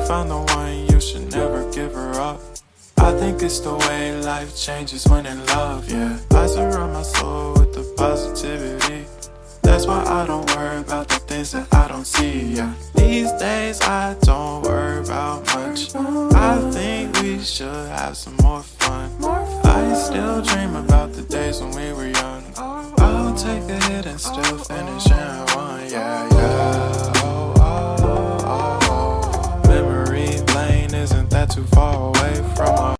found the one, you should never give her up. I think it's the way life changes when in love, yeah. I surround my soul with the positivity. That's why I don't worry about the things that I don't see, yeah. These days I don't worry about much. I think we should have some more fun. I still dream about the days when we were young. I'll take a hit and still finish in one, yeah, yeah. Oh, oh, oh, oh. Memory lane, isn't that too far away?